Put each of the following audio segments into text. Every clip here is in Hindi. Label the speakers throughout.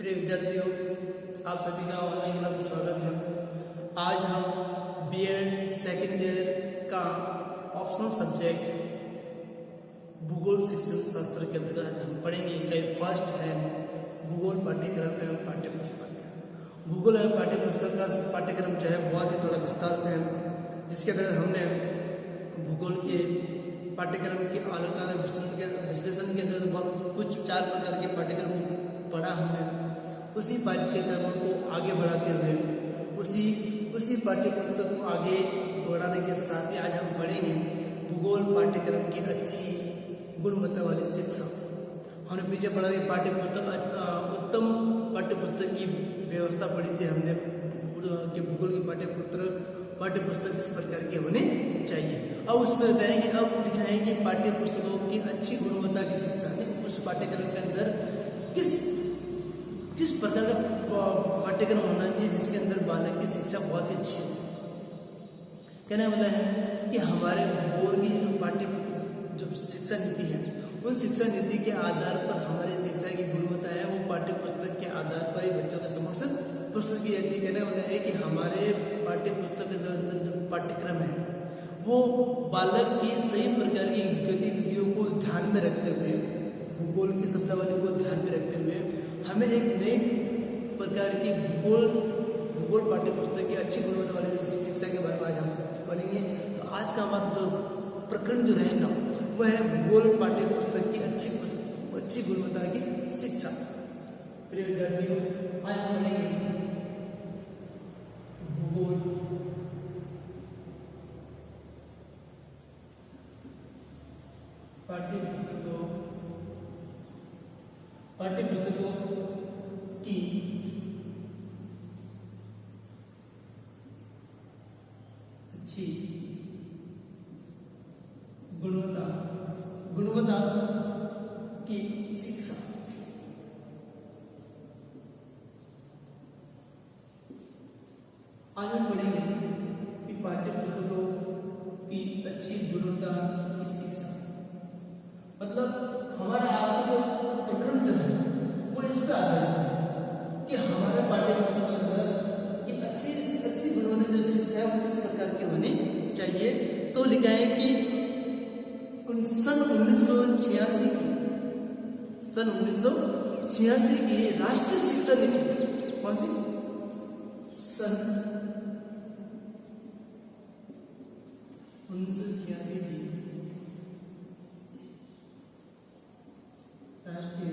Speaker 1: प्रिय विद्यार्थियों, आप सभी का ऑनलाइन क्लास में स्वागत है। आज हम बीएड सेकेंड ईयर का ऑप्शनल सब्जेक्ट भूगोल शिक्षण शास्त्र के अंतर्गत हम पढ़ेंगे। कई फर्स्ट है भूगोल पाठ्यक्रम एवं पाठ्यपुस्तक। भूगोल एवं पाठ्यपुस्तक का पाठ्यक्रम जो है बहुत ही थोड़ा विस्तार से है, जिसके अंतर्गत हमने भूगोल के पाठ्यक्रम की आलोचना विश्लेषण के अंतर्गत बहुत कुछ 4 प्रकार के पाठ्यक्रम पढ़ा हमने। उसी पाठ्यक्रम को आगे बढ़ाते हुए उसी पाठ्यपुस्तक को आगे बढ़ाने के साथ ही आज हम पढ़ेंगे भूगोल पाठ्यक्रम की अच्छी गुणवत्ता वाली शिक्षा। हमने पीछे पढ़ा कि पाठ्यपुस्तक उत्तम पाठ्यपुस्तक की व्यवस्था पढ़ी थी हमने कि भूगोल की पाठ्यपुस्तक इस प्रकार के होने चाहिए। अब उसमें बताएंगे, अब दिखाएंगे पाठ्यपुस्तकों की अच्छी गुणवत्ता की शिक्षा उस पाठ्यक्रम के अंदर किस प्रकार का पाठ्यक्रम होना चाहिए जिसके अंदर बालक की शिक्षा बहुत ही अच्छी हो। कहने वाला है कि हमारे भूगोल की जो शिक्षा नीति है, उन शिक्षा नीति के आधार पर हमारी शिक्षा की गुणवत्ता है वो पाठ्यपुस्तक के आधार पर ही बच्चों के समक्ष प्रस्तुत की जाती है। कहने वाला है कि हमारे पाठ्यपुस्तक के अंदर जो पाठ्यक्रम है वो बालक की सही प्रकार की गतिविधियों को ध्यान में रखते हुए, भूगोल की शब्दावली को ध्यान में रखते हुए हमें एक नई प्रकार की भूगोल पाठ्यपुस्तक की अच्छी गुणवत्ता वाली शिक्षा के बारे में आज हम पढ़ेंगे। तो आज का हमारा जो प्रकरण जो रहेगा वह है भूगोल पाठ्यपुस्तक की अच्छी गुणवत्ता की शिक्षा। प्रिय विद्यार्थियों, आज हम पढ़ेंगे भूगोल पाठ्यपुस्तकों की अच्छी गुणवत्ता की शिक्षा। आज हम पढ़ेंगे कि पाठ्यपुस्तकों की अच्छी गुणवत्ता की शिक्षा मतलब हमारा आज का जो प्रकरण जो है वो इस पर आधारित है कि हमारे पाठ्यपुस्तक के अंदर की अच्छी गुणवत्ता जो शिक्षा है वो किस प्रकार की होनी चाहिए। तो लिखा है कि सन 1986 की राष्ट्रीय शिक्षा नीति, कौन सी सन 1986 की राष्ट्रीय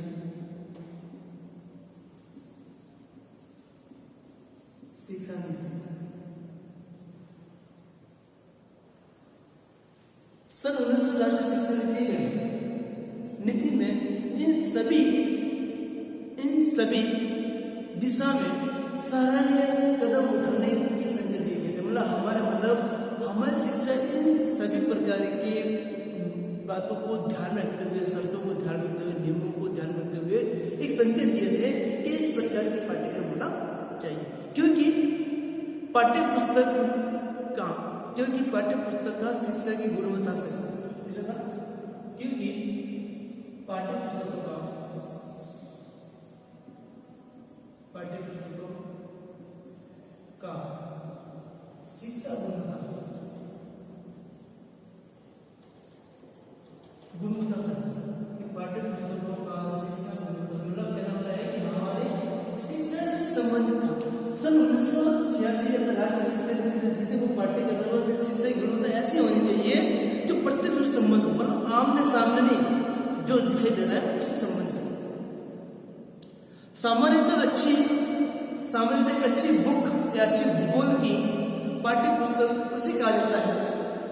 Speaker 1: शिक्षा नीति सन 1900 राष्ट्रीय शिक्षा नीति में इन सभी दिशा में सराहनीय कदम उठाने की संकेत दिए गए थे। हमारी शिक्षा इन सभी प्रकार के बातों को ध्यान रखते हुए, शर्तों को ध्यान रखते हुए, नियमों को ध्यान रखते हुए एक संकेत दिए थे कि इस प्रकार के पाठ्यक्रम होना चाहिए। क्योंकि पाठ्यपुस्तक का शिक्षा की गुणवत्ता से पाठ्यपुस्तकों का शिक्षा गुणवत्ता से पाठ्यपुस्तकों का शिक्षा मतलब कहना है कि हमारे शिक्षा से संबंधित था। सन 1986 के अंदर राष्ट्रीय शिक्षा नीति जितने को पाठ्यक्रमों की शिक्षा की गुणवत्ता ऐसी होनी चाहिए जो प्रत्यक्ष रूप से संबंध हो, मतलब आमने सामने नहीं, जो दिखाई दे रहा है उससे संबंधित हो। सामान्यतः एक अच्छी बुक या अच्छी भूगोल की पाठ्यपुस्तक उसे कहा जाता है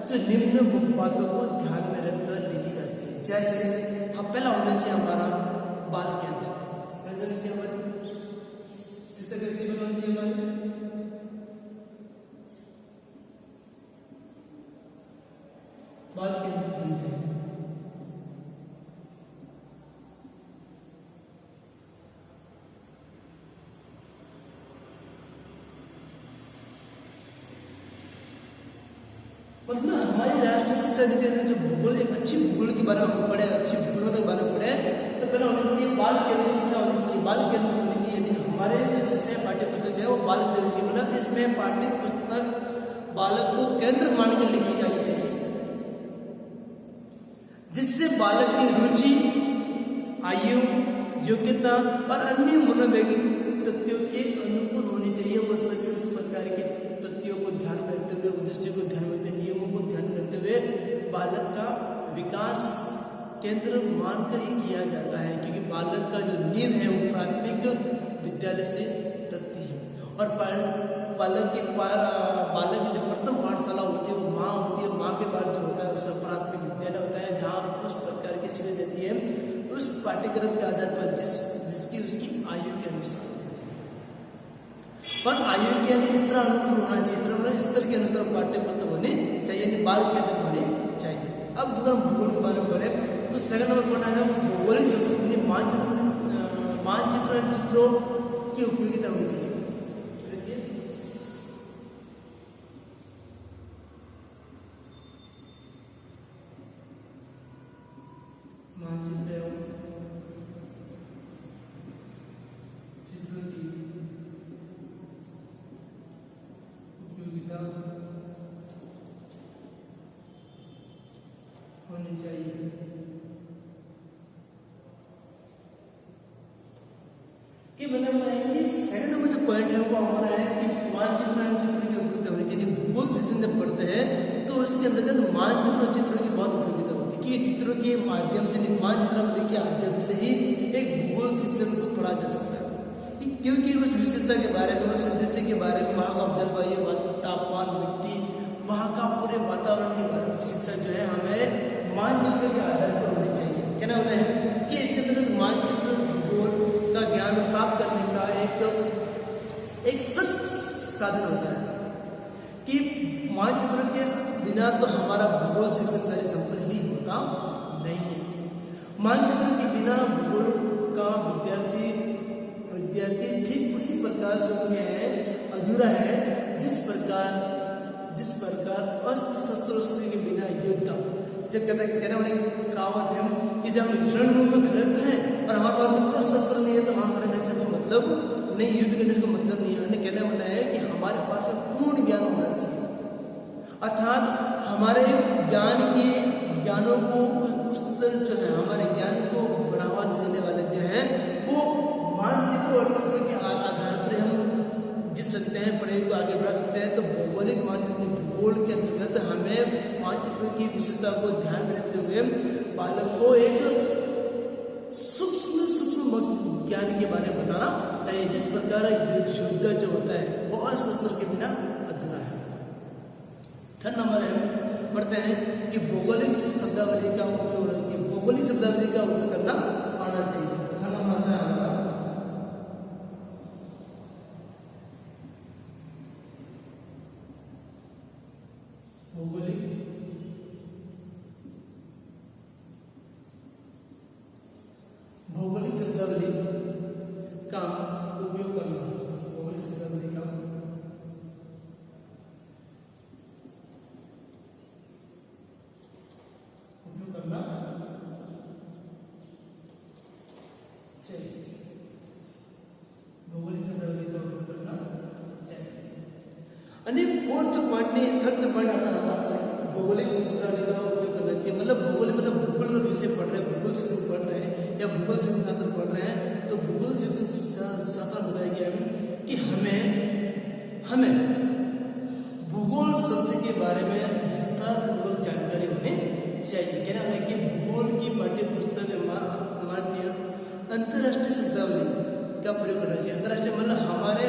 Speaker 1: जो निम्न बातों को ध्यान में रखकर लिखी जाती है। जैसे हम पहला होना चाहिए हमारा बाल केंद्र, बाल केंद्र होना चाहिए। मतलब हमारी राष्ट्रीय शिक्षा नीति ने जो भूगोल, एक अच्छी भूगोल के बारे में पढ़े, अच्छी भूगोल के बारे में पढ़े, तो पहले होनी चाहिए बाल केंद्रीय शिक्षा होनी चाहिए। बाल केंद्र होनी चाहिए बालक देनी चाहिए, मतलब इसमें पाठ्य पुस्तक बालक को केंद्र मानकर लिखी जानी चाहिए, जिससे बालक की रुचि, आयु, योग्यता और अन्य मनोवैज्ञानिक तथ्यों के अनुकूल होनी चाहिए। वह सभी उस प्रकार के तथ्यों को ध्यान में रखते हुए, उद्देश्य को ध्यान में रखते, नियमों को ध्यान में रखते हुए बालक का विकास केंद्र मानकर ही किया जाता है, क्योंकि बालक का जो नींव है वो प्राथमिक विद्यालय से रखती है। और बालक की जो प्रथम पाठशाला होती है वो माँ होती है। माँ के बाद जो होता है उसका प्राथमिक विद्यालय होता है, जहाँ उस प्रकार की सीखें जाती है उस पाठ्यक्रम के आधार पर जिसकी उसकी आयु के अनुसार, पर आयु के यानी इस तरह अनुकूल होना चाहिए, इस तरह स्तर के अनुसार पाठ्य पुस्तक होने चाहिए, बाल के अंदर होने चाहिए। अब अगर भूगोल के बारे में पढ़े तो सेकंड नंबर पढ़ना है भौगोलिक मानचित्र चित्रों की उपयोगिता होनी चाहिए। मानचित्र चित्रों की उपयोगिता होनी चाहिए। कि मतलब सेकंड नंबर जो पॉइंट है वो हमारा है कि मानचित्र की उपयोगिता होनी चाहिए। भूगोल शिक्षण जब पढ़ते हैं तो इसके अंतर्गत मानचित्र और चित्रों की बहुत उपयोगिता होती है, कि चित्रों के माध्यम से, मानचित्र के माध्यम से ही एक भूगोल शिक्षण को पढ़ा जा सकता है, क्योंकि उस विशेषता के बारे में, उस उद्देश्य के बारे में, वहाँ का जलवायु, तापमान, मिट्टी, वहाँ का पूरे वातावरण के बारे में शिक्षा जो है हमें मानचित्र के आधार पर होनी चाहिए। कहना होता है कि इसके अंतर्गत मानचित्र भूगोल का ज्ञान प्राप्त करने का एक सख्त साधन होता है, कि मानचित्र के बिना तो हमारा भूगोल शिक्षण कार्य संपन्न ही होता नहीं है। मानचित्र के बिना भूगोल का विद्यार्थी ठीक उसी प्रकार से अधूरा है जिस प्रकार अस्त्र शस्त्रों के बिना योद्धा, जब कहने वाली कहावत है कि जब रणभूमि में खड़े हैं और हमारे पास शस्त्र नहीं है तो वहां खड़े रहने का मतलब नहीं, युद्ध करने का मतलब नहीं है। कहने वाला है कि हमारे पास में पूर्ण ज्ञान होना चाहिए, अर्थात हमारे ज्ञानों को जो है हमारे ज्ञान को बढ़ावा देने वाले जो है वो मानचित्र और चित्रों के आधार पर हम जिस सकते हैं, पढ़ाई को आगे बढ़ा सकते हैं। तो भौगोलिक मानचित्र भूगोल के अंतर्गत हमें मानचित्रों की विशेषता को ध्यान में रखते हुए बालक को एक सूक्ष्म ज्ञान के बारे में बताना चाहिए, जिस प्रकार युद्ध जो होता है वो अस्त्र के बिना अधूरा है। थर्ड नंबर है पढ़ते हैं कि भौगोलिक शब्दावली का उपयोग होना चाहिए, भौगोलिक शब्दावली का उपयोग करना आना चाहिए। थर्ड नंबर आता है हमारा भौगोलिक शब्दावली का उपयोग करना, भौगोलिक शब्दावली का उपयोग करना चाहिए, भौगोलिक शब्दावली का उपयोग करना चाहिए। अन्य फोर्थ जो पॉइंट नहीं, थर्ड जो पॉइंट आता है भौगोलिक शब्दावली का उपयोग करना चाहिए। मतलब भूगोल भूगोल का विषय पढ़ रहे हैं, भूगोल शिक्षण पढ़ रहे हैं या भूगोल शिक्षण शास्त्र पढ़ रहे हैं, तो भूगोल शिक्षण शास्त्र बताया गया है कि हमें भूगोल शब्द के बारे में विस्तार पूर्वक जानकारी होनी चाहिए। कहना है कि भूगोल की पाठ्य पुस्तक मान्य अंतर्राष्ट्रीय शब्दावली का प्रयोग करना चाहिए। अंतर्राष्ट्रीय मतलब हमारे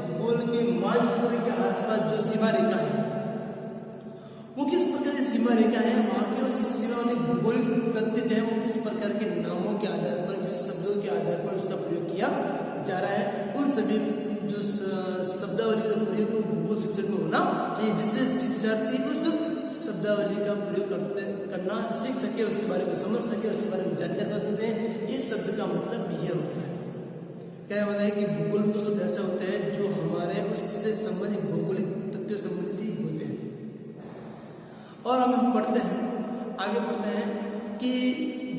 Speaker 1: भूगोल के मानचित्र के आसपास जो सीमा रेखा है वो किस प्रकार की सीमा रेखा है, वहाँ के उस सीमा वाले भूगोलिक तथ्य जो है वो किस प्रकार के नामों के आधार पर, किस शब्दों के आधार पर उसका प्रयोग किया जा रहा है, उन सभी जो शब्दावली का प्रयोग भूगोल शिक्षण में होना चाहिए, जिससे शिक्षार्थी उस शब्दावली का प्रयोग करना सीख सके, उसके बारे में समझ सके, उसके बारे में जानकारी पा सकते हैं। ये शब्द का मतलब यह होता है। क्या मतलब है कि भूगोल को शब्द ऐसे होते हैं जो हमारे उससे संबंधित भौगोलिक तथ्यों संबंधित ही होते हैं। और हम पढ़ते हैं, आगे पढ़ते हैं कि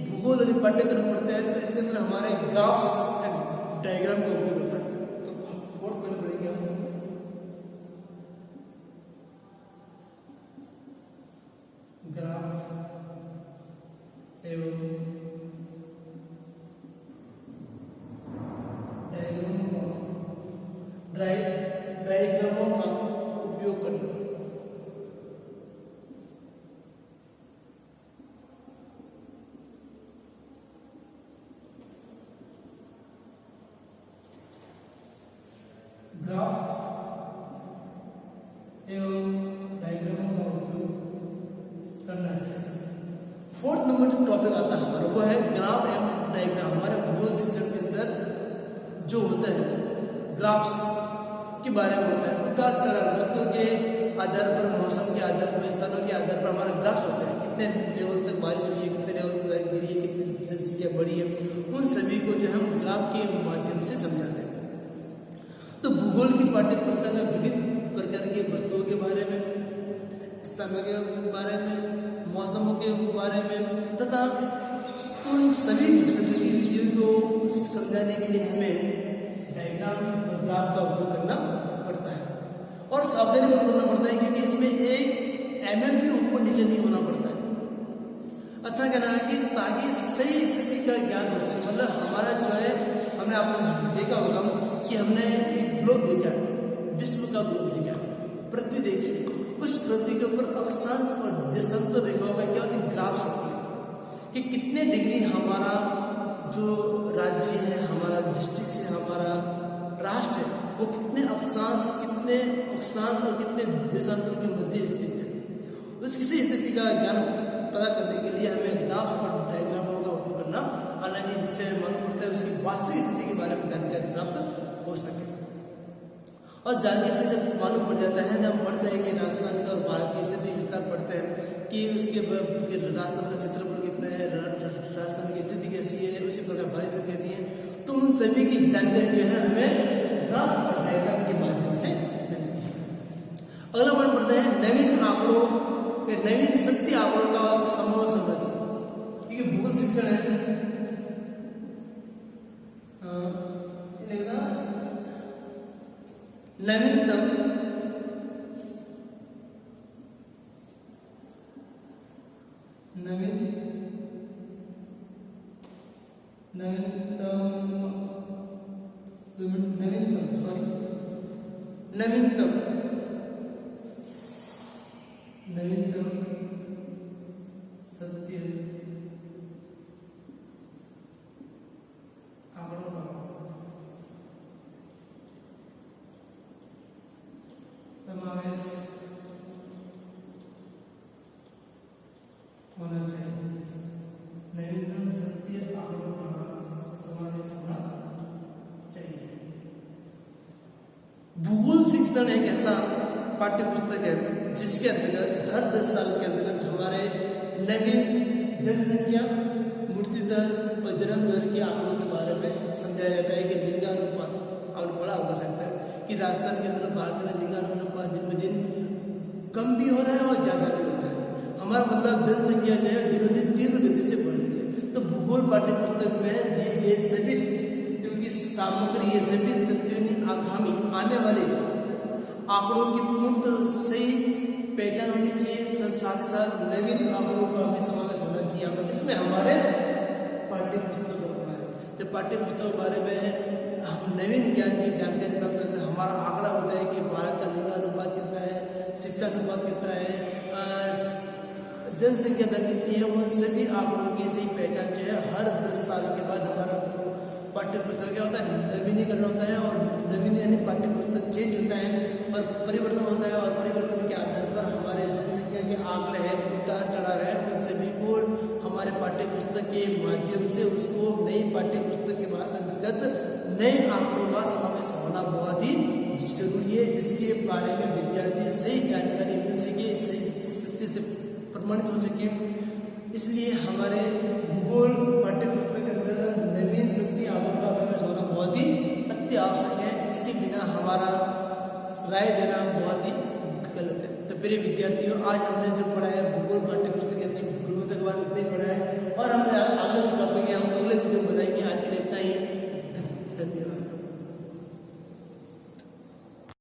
Speaker 1: भूगोल यदि पाठ्यक्रम पढ़ते हैं तो इसके अंदर हमारे ग्राफ्स एंड डायग्राम का उपयोग होता है। तो फोर्थ में पढ़ेंगे हम डायग्रामों का उपयोग करना। ग्राफ एवं डायग्रामों का उपयोग करना चाहिए। फोर्थ नंबर जो टॉपिक आता है हमारा वो है ग्राफ एवं डायग्राम। हमारे भूगोल शिक्षण के अंदर जो होता है ग्राफ्स के बारे में होता है। उतार चढ़ाव वस्तुओं के आधार पर, मौसम के आधार पर, स्थानों के आधार पर हमारे ग्राफ्स होते हैं। कितने लेवल तक बारिश हुई है, कितने लेवल तक गिरी है, कितनी जनसंख्या बढ़ी है, उन सभी को जो हम ग्राफ के माध्यम से समझाते हैं। तो भूगोल की पाठ्य पुस्तक में विभिन्न प्रकार की वस्तुओं के बारे में, स्थानों के बारे में, मौसमों के बारे में तथा उन सभी गतिविधियों को समझाने के लिए हमें डायग्राम्स और ग्राफ का उपयोग करना पड़ता है। और सावधानी करना पड़ता है क्योंकि इसमें एक mm भी ऊपर नीचे नहीं होना पड़ता है। अतः कहना है कि ताकि सही स्थिति का ज्ञान हो सके। मतलब हमारा जो है, हमने आपको देखा होगा कि हमने एक ग्लोब देखा है, विश्व का ग्लोब देखा है, पृथ्वी देखी है। उस पृथ्वी के ऊपर अक्षांश और देशांतर देखा होगा, क्या होती है, ग्राफ्स होती है कि कितने डिग्री हमारा जो राज्य है, हमारा डिस्ट्रिक्ट है, हमारा राष्ट्र है, वो कितने अक्षांश और कितने देशांतर के मध्य स्थित है। उस किसी स्थिति का ज्ञान पता करने के लिए हमें ग्राफ और डायग्रामों का उपयोग करना आना चाहिए, जिससे हमें मालूम पड़ता है उसकी वास्तविक स्थिति के बारे में जानकारी प्राप्त हो सके। और जानकारी से जब मालूम पड़ जाता है, जब हम पढ़ते हैं कि राजस्थान का और भारत की स्थिति विस्तार पढ़ते हैं कि उसके राजस्थान का क्षेत्रफल कितना है, राजस्थान की स्थिति कैसी है, उसी प्रकार भारत से कहती है, तो उन सभी की जानकारी जो है हमें ग्राफ और डायग्राम के माध्यम से मिलती है। अगला पॉइंट पढ़ते हैं नवीन आंकड़ों, नवीन शक्ति आंकड़ों का समूह संरचना। क्योंकि भूगोल शिक्षण है, नवीनतम सत्य आंकड़ों का समावेश होना चाहिए। नवीनतम सत्य आंकड़ों का समावेश होना चाहिए। भूगोल शिक्षण एक ऐसा पाठ्य पुस्तक है जिसके अंतर्गत हर 10 साल के अंतर्गत हमारे नवीन जनसंख्या, मृत्यु दर और जन्म दर के आंकड़ों के बारे में समझाया जाता है कि लिंगानुपात, आपने पढ़ा होगा सकता है कि राजस्थान के अंदर, भारत के अंदर लिंगानुपात दिन ब दिन कम भी हो रहा है और ज़्यादा भी हो रहा है। हमारा मतलब जनसंख्या जो है दिनों दिन तीव्र गति से बढ़ रही है। तो भूगोल पाठ्य पुस्तक में दिए गए सभी क्योंकि सामग्री, ये सभी तथ्यों आगामी आने वाले आंकड़ों की पूर्ण सही पहचान होनी चाहिए। साथ ही साथ नवीन आंकड़ों का भी समावेश होना चाहिए इसमें हमारे पाठ्य पुस्तकों के बारे में। जब पाठ्य पुस्तकों के बारे में हम नवीन ज्ञान की जानकारी प्राप्त करते हैं, हमारा आंकड़ा होता है कि भारत का लिंगानुपात कितना है, शिक्षा अनुपात कितना है, जनसंख्या दर कितनी है, उन सभी आंकड़ों की सही पहचान जो है हर 10 साल के बाद हमारा पाठ्य पुस्तक क्या होता है, नवीनीकरण होता है। और नवीन यानी पाठ्य पुस्तक चेंज होता है और परिवर्तन होता है, और परिवर्तन के आधार पर हमारे जनसंख्या के आंकड़े हैं, उतार चढ़ाव है, उन सभी को हमारे पाठ्य पुस्तक के माध्यम से उसको नई पाठ्य पुस्तक के अंतर्गत नए आंकड़ों का समावेश होना बहुत ही जरूरी है, जिसके बारे में विद्यार्थी सही जानकारी मिल सके, सही सत्य से प्रमाणित हो सके। इसलिए हमारे भूगोल पाठ्य पुस्तक के अंदर नवीन शक्ति आंकड़ों का समावेश होना बहुत ही अति आवश्यक है। इसके बिना हमारा राय देना बहुत ही गलत है। तो प्रिय विद्यार्थियों, आज हमने जो पढ़ा है भूगोल पाठ्य पुस्तक की अच्छी